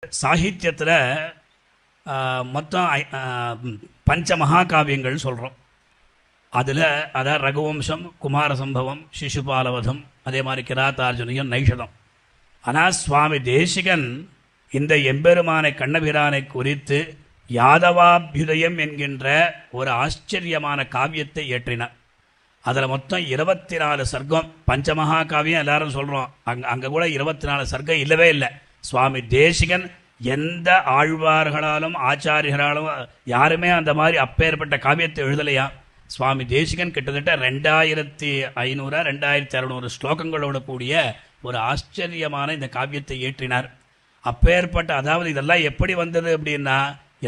சாகித்யத்தில் மொத்தம் பஞ்ச மகாகாவியங்கள் சொல்கிறோம். அதில் அதான் ரகுவம்சம், குமார சம்பவம், சிசுபாலவதம், அதே மாதிரி கிராத்தார்ஜுனியம், நைஷதம். ஆனால் சுவாமி தேசிகன் இந்த எம்பெருமானை கண்ணபிரானை குறித்து யாதவாபியுதயம் என்கின்ற ஒரு ஆச்சரியமான காவியத்தை இயற்றினார். அதில் மொத்தம் 24 சர்க்கம். பஞ்சமகா காவியம் எல்லாரும் சொல்கிறோம், அங்கே கூட 24 சர்க்கம் இல்லவே இல்லை. சுவாமி தேசிகன் எந்த ஆழ்வார்களாலும் ஆச்சாரியர்களாலும் யாருமே அந்த மாதிரி அப்பேற்பட்ட காவியத்தை எழுதலையா. சுவாமி தேசிகன் கிட்டத்தட்ட 2500 2600 ஸ்லோகங்களோட கூடிய ஒரு ஆச்சரியமான இந்த காவியத்தை இயற்றினார். அப்பேற்பட்ட, அதாவது இதெல்லாம் எப்படி வந்தது அப்படின்னா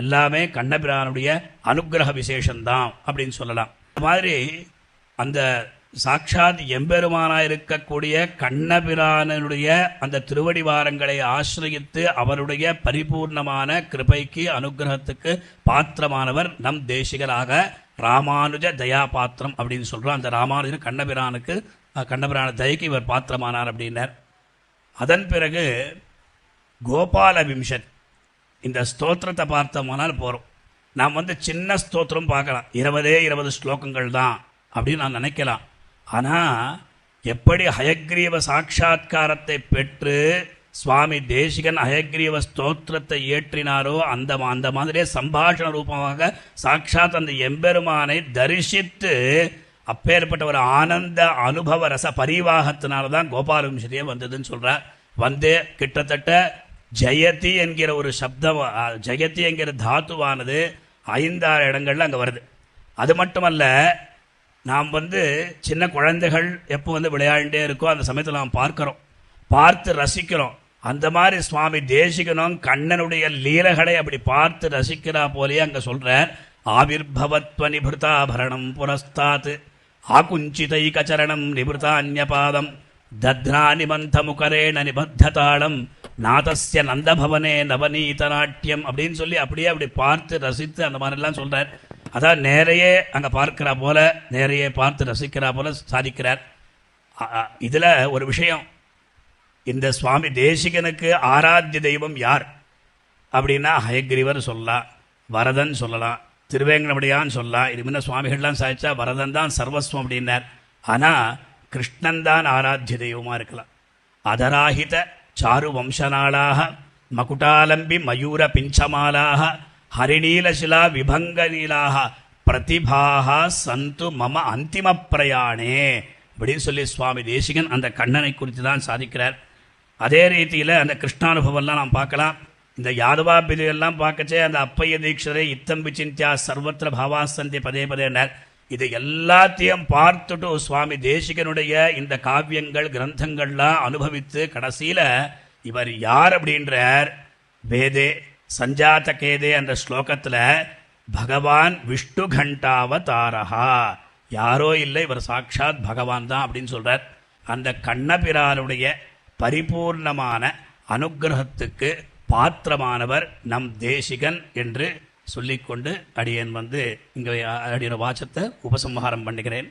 எல்லாமே கண்ணபிரானுடைய அனுகிரக விசேஷம்தான் அப்படின்னு சொல்லலாம். இந்த மாதிரி அந்த சாட்சாத் எம்பெருமானாக இருக்கக்கூடிய கண்ணபிரானுடைய அந்த திருவடிவாரங்களை ஆசிரியத்து அவருடைய பரிபூர்ணமான கிருபைக்கு அனுகிரகத்துக்கு பாத்திரமானவர் நம் தேசிகராக ராமானுஜ தயா பாத்திரம் அப்படின்னு சொல்கிறோம். அந்த ராமானுஜன் கண்ணபிரான தயக்கு இவர் பாத்திரமானார் அப்படின்னார். அதன் பிறகு கோபால விம்சத் இந்த ஸ்தோத்திரத்தை பார்த்தோம்னால் போகிறோம். நாம் சின்ன ஸ்தோத்திரம் பார்க்கலாம், 20 ஸ்லோகங்கள் தான் அப்படின்னு நான் நினைக்கலாம். ஆனால் எப்படி ஹயக்ரீவ சாட்சா்காரத்தை பெற்று சுவாமி தேசிகன் ஹயக்ரீவ ஸ்தோத்திரத்தை இயற்றினாரோ அந்த மாதிரியே சம்பாஷண ரூபமாக சாட்சாத் அந்த எம்பெருமானை தரிசித்து அப்பேற்பட்ட ஒரு ஆனந்த அனுபவ ரச பரிவாகத்தினால தான் கோபால விம்சதியே வந்ததுன்னு சொல்கிறார். கிட்டத்தட்ட ஜெயதி என்கிற ஒரு சப்தம், ஜெயதி என்கிற தாத்துவானது 5-6 இடங்கள்ல அங்கே வருது. அது மட்டுமல்ல, நாம் சின்ன குழந்தைகள் எப்போ விளையாண்டே இருக்கோ அந்த சமயத்தில் நாம் பார்த்து ரசிக்கிறோம். அந்த மாதிரி சுவாமி தேசிகனும் கண்ணனுடைய லீலைகளை அப்படி பார்த்து ரசிக்கிறா போலேயே அங்கே சொல்கிறார். ஆவிர்பவத்வ நிபிருதாபரணம் புரஸ்தாத் ஆகுஞ்சிதை கச்சரணம் நிபிருதான்யபாதம் தத்ரா நிபந்த முகரேண நிபத்ததாளம் நாதஸ்ய நந்தபவனே நவநீத நாட்டியம் அப்படின்னு சொல்லி அப்படி பார்த்து ரசித்து அந்த மாதிரிலாம் சொல்கிறார். அதான் நேரையே அங்கே பார்க்கிறா போல, நேரையே பார்த்து ரசிக்கிறா போல சாதிக்கிறார். இதில் ஒரு விஷயம், இந்த சுவாமி தேசிகனுக்கு ஆராத்திய தெய்வம் யார் அப்படின்னா ஹயக்ரீவர் சொல்லலாம், வரதன் சொல்லலாம், திருவேங்கடமுடியான்னு சொல்லலாம். இது முன்ன சுவாமிகள்லாம் சாதிச்சா வரதன் தான் சர்வஸ்வம் அப்படின்னார். ஆனால் கிருஷ்ணன் தான் ஆராத்திய தெய்வமாக இருக்கலாம். அதராஹித சாரு வம்சநாளாக மகுடாலம்பி மயூர பிஞ்சமாலாக ஹரிநீலசிலா விபங்கநீலாக பிரதிபாக சந்து மம அந்திம பிரயாணே அப்படின்னு சொல்லி சுவாமி தேசிகன் அந்த கண்ணனை குறித்து தான் சாதிக்கிறார். அதே ரீதியில் அந்த கிருஷ்ணானுபவம்லாம் நாம் பார்க்கலாம். இந்த யாதவாபிதையெல்லாம் பார்க்கச்சே அந்த அப்பைய தீட்சரை இத்தம்பி சிந்தியா சர்வத்திர பாவாசந்தி பதே பதேனர். இது எல்லாத்தையும் பார்த்துட்டு சுவாமி தேசிகனுடைய இந்த காவியங்கள் கிரந்தங்கள்லாம் அனுபவித்து கடைசியில் இவர் யார் அப்படின்றார். வேதே சஞ்சாத கேதே அந்த ஸ்லோகத்தில் பகவான் விஷ்ணு கண்டாவதாரஹா, யாரோ இல்லை, இவர் சாட்சாத் பகவான் தான் அப்படின்னு சொல்கிறார். அந்த கண்ணபிரானுடைய பரிபூர்ணமான அனுகிரகத்துக்கு பாத்திரமானவர் நம் தேசிகன் என்று சொல்லிக்கொண்டு அடியேன் இங்கே அடியன வாச்சத்தை உபசம்ஹாரம் பண்ணுகிறேன்.